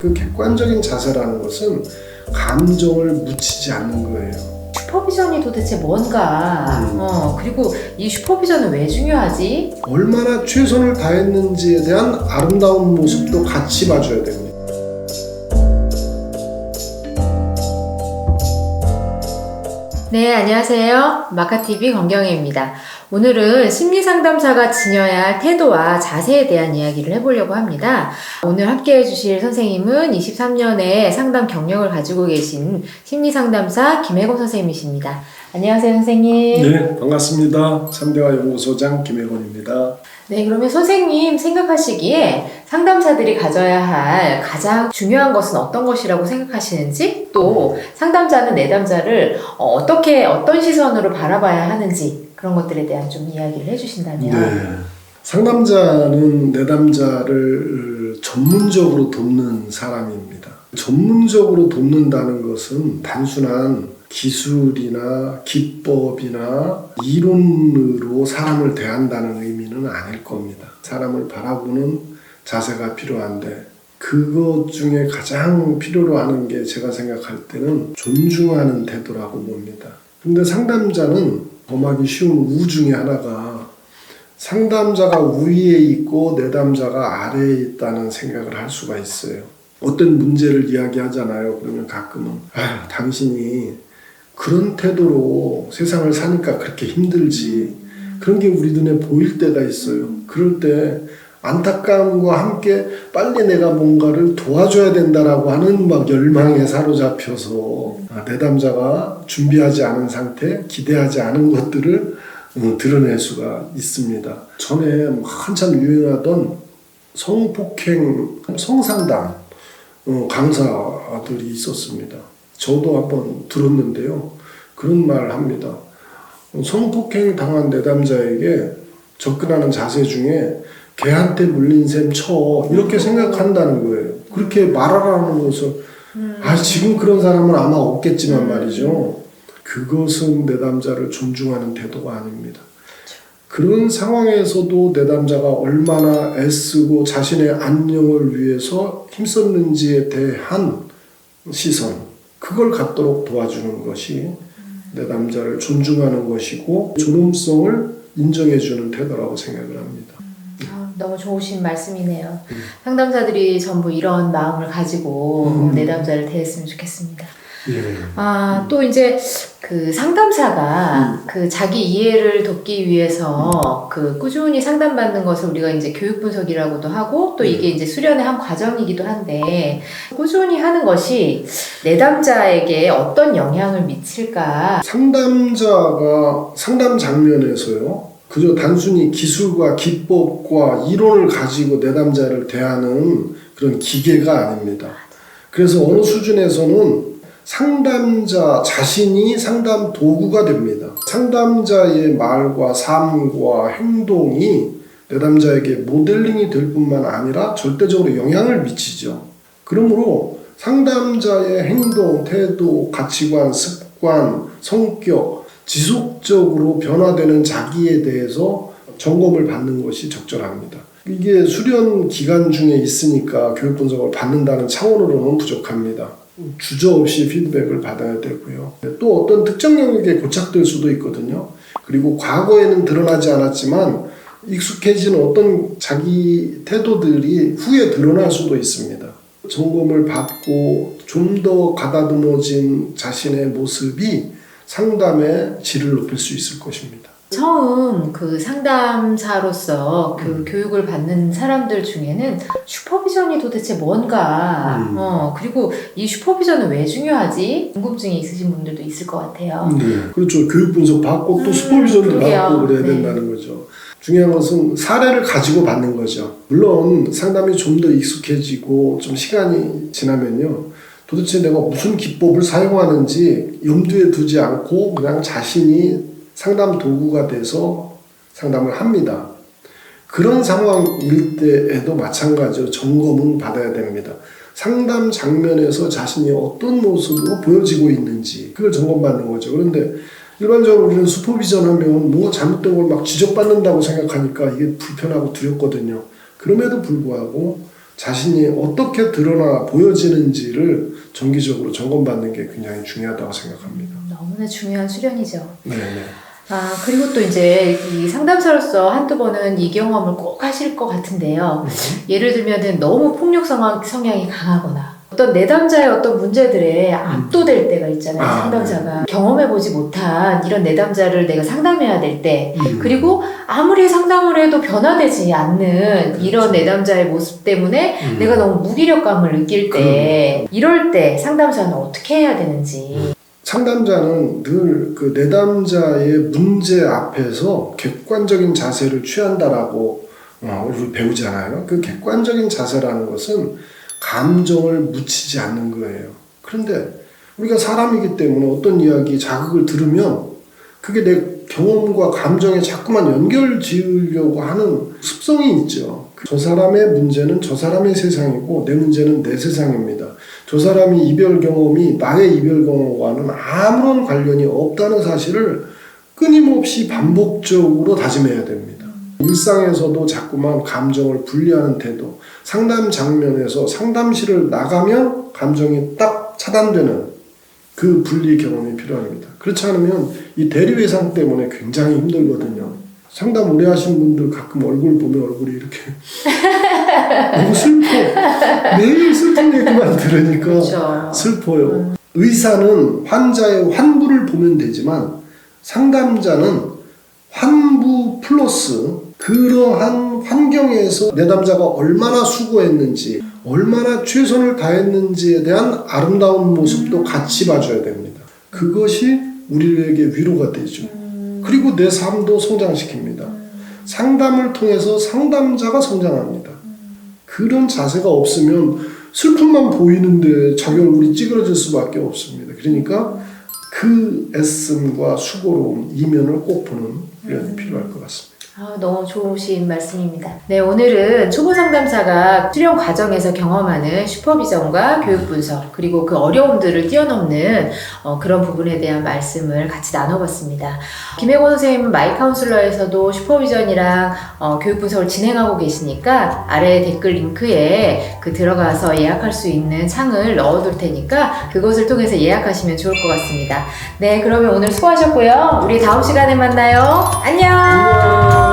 그 객관적인 자세라는 것은 감정을 묻히지 않는 거예요. 슈퍼비전이 도대체 뭔가, 그리고 이 슈퍼비전은 왜 중요하지? 얼마나 최선을 다했는지에 대한 아름다운 모습도 같이 봐줘야 됩니다. 네, 안녕하세요. 마카TV 권경혜입니다. 오늘은 심리상담사가 지녀야 할 태도와 자세에 대한 이야기를 해보려고 합니다. 오늘 함께 해주실 선생님은 23년의 상담 경력을 가지고 계신 심리상담사 김혜곤 선생님이십니다. 안녕하세요, 선생님. 네, 반갑습니다. 3대화 연구소장 김혜곤입니다. 네, 그러면 선생님 생각하시기에 상담사들이 가져야 할 가장 중요한 것은 어떤 것이라고 생각하시는지, 또 상담자는 내담자를 어떤 시선으로 바라봐야 하는지, 그런 것들에 대한 좀 이야기를 해주신다면. 네, 상담자는 내담자를 전문적으로 돕는 사람입니다. 전문적으로 돕는다는 것은 단순한 기술이나 기법이나 이론으로 사람을 대한다는 의미는 아닐 겁니다. 사람을 바라보는 자세가 필요한데, 그것 중에 가장 필요로 하는 게 제가 생각할 때는 존중하는 태도라고 봅니다. 근데 상담자는 범하기 쉬운 우 중에 하나가 상담자가 위에 있고 내담자가 아래에 있다는 생각을 할 수가 있어요. 어떤 문제를 이야기하잖아요. 그러면 가끔은 당신이 그런 태도로 세상을 사니까 그렇게 힘들지, 그런 게 우리 눈에 보일 때가 있어요. 그럴 때 안타까움과 함께 빨리 내가 뭔가를 도와줘야 된다라고 하는 막 열망에 사로잡혀서 내담자가 준비하지 않은 상태, 기대하지 않은 것들을 드러낼 수가 있습니다. 전에 한참 유행하던 성폭행, 성상담 강사들이 있었습니다. 저도 한번 들었는데요. 그런 말을 합니다. 성폭행 당한 내담자에게 접근하는 자세 중에 개한테 물린 셈 쳐, 이렇게 생각한다는 거예요. 그렇게 말하라는 것은 지금 그런 사람은 아마 없겠지만 말이죠. 그것은 내담자를 존중하는 태도가 아닙니다. 그런 상황에서도 내담자가 얼마나 애쓰고 자신의 안녕을 위해서 힘썼는지에 대한 시선, 그걸 갖도록 도와주는 것이 내담자를 존중하는 것이고 존엄성을 인정해주는 태도라고 생각을 합니다. 너무 좋으신 말씀이네요. 상담사들이 전부 이런 마음을 가지고 내담자를 대했으면 좋겠습니다. 예. 또 이제 그 상담사가 그 자기 이해를 돕기 위해서 그 꾸준히 상담받는 것을 우리가 이제 교육 분석이라고도 하고, 또 이게 이제 수련의 한 과정이기도 한데, 꾸준히 하는 것이 내담자에게 어떤 영향을 미칠까? 상담자가 상담 장면에서요, 그저 단순히 기술과 기법과 이론을 가지고 내담자를 대하는 그런 기계가 아닙니다. 그래서 어느 수준에서는 상담자 자신이 상담 도구가 됩니다. 상담자의 말과 삶과 행동이 내담자에게 모델링이 될 뿐만 아니라 절대적으로 영향을 미치죠. 그러므로 상담자의 행동, 태도, 가치관, 습관, 성격, 지속적으로 변화되는 자기에 대해서 점검을 받는 것이 적절합니다. 이게 수련 기간 중에 있으니까 교육 분석을 받는다는 차원으로는 부족합니다. 주저없이 피드백을 받아야 되고요. 또 어떤 특정 영역에 고착될 수도 있거든요. 그리고 과거에는 드러나지 않았지만 익숙해진 어떤 자기 태도들이 후에 드러날 수도 있습니다. 점검을 받고 좀 더 가다듬어진 자신의 모습이 상담의 질을 높일 수 있을 것입니다. 처음 그 상담사로서 그 교육을 받는 사람들 중에는 슈퍼비전이 도대체 뭔가, 그리고 이 슈퍼비전은 왜 중요하지? 궁금증이 있으신 분들도 있을 것 같아요. 네, 그렇죠. 교육 분석 받고 또 슈퍼비전도 받고 그래야 된다는 거죠. 중요한 것은 사례를 가지고 받는 거죠. 물론 상담이 좀 더 익숙해지고 좀 시간이 지나면요, 도대체 내가 무슨 기법을 사용하는지 염두에 두지 않고 그냥 자신이 상담 도구가 돼서 상담을 합니다. 그런 상황일 때에도 마찬가지로 점검은 받아야 됩니다. 상담 장면에서 자신이 어떤 모습으로 보여지고 있는지 그걸 점검받는 거죠. 그런데 일반적으로 우리는 슈퍼비전 하면 뭔가 잘못된 걸 막 지적받는다고 생각하니까 이게 불편하고 두렵거든요. 그럼에도 불구하고 자신이 어떻게 드러나 보여지는지를 정기적으로 점검받는 게 굉장히 중요하다고 생각합니다. 너무나 중요한 수련이죠. 네네. 그리고 또 이제 이 상담사로서 한두 번은 이 경험을 꼭 하실 것 같은데요. 예를 들면은 너무 폭력 성향이 강하거나 어떤 내담자의 어떤 문제들에 압도될 때가 있잖아요. 상담사가 경험해보지 못한 이런 내담자를 내가 상담해야 될 때, 그리고 아무리 상담을 해도 변화되지 않는 이런 내담자의 모습 때문에 내가 너무 무기력감을 느낄 때, 이럴 때 상담사는 어떻게 해야 되는지. 상담자는 늘 그 내담자의 문제 앞에서 객관적인 자세를 취한다라고 우리 배우잖아요. 그 객관적인 자세라는 것은 감정을 묻히지 않는 거예요. 그런데 우리가 사람이기 때문에 어떤 이야기, 자극을 들으면 그게 내 경험과 감정에 자꾸만 연결 지으려고 하는 습성이 있죠. 저 사람의 문제는 저 사람의 세상이고 내 문제는 내 세상입니다. 저 사람이 이별 경험이 나의 이별 경험과는 아무런 관련이 없다는 사실을 끊임없이 반복적으로 다짐해야 됩니다. 일상에서도 자꾸만 감정을 분리하는 태도, 상담 장면에서 상담실을 나가면 감정이 딱 차단되는 그 분리 경험이 필요합니다. 그렇지 않으면 이 대리회상 때문에 굉장히 힘들거든요. 상담 오래 하신 분들 가끔 얼굴 보면 얼굴이 이렇게 너무 슬퍼. 매일 슬픈 얘기만 들으니까 그렇죠. 슬퍼요. 의사는 환자의 환부를 보면 되지만 상담자는 환부 플러스 그러한 환경에서 내담자가 얼마나 수고했는지, 얼마나 최선을 다했는지에 대한 아름다운 모습도 같이 봐줘야 됩니다. 그것이 우리에게 위로가 되죠. 그리고 내 삶도 성장시킵니다. 상담을 통해서 상담자가 성장합니다. 그런 자세가 없으면 슬픔만 보이는데 자기 얼굴이 찌그러질 수밖에 없습니다. 그러니까 그 애씀과 수고로움, 이면을 꼭 보는 훈련이 필요할 것 같습니다. 너무 좋으신 말씀입니다. 네, 오늘은 초보 상담사가 수련 과정에서 경험하는 슈퍼비전과 교육 분석, 그리고 그 어려움들을 뛰어넘는 그런 부분에 대한 말씀을 같이 나눠봤습니다. 김혜권 선생님은 마이카운슬러에서도 슈퍼비전이랑 교육 분석을 진행하고 계시니까 아래 댓글 링크에 그 들어가서 예약할 수 있는 창을 넣어둘 테니까 그것을 통해서 예약하시면 좋을 것 같습니다. 네, 그러면 오늘 수고하셨고요. 우리 다음 시간에 만나요. 안녕!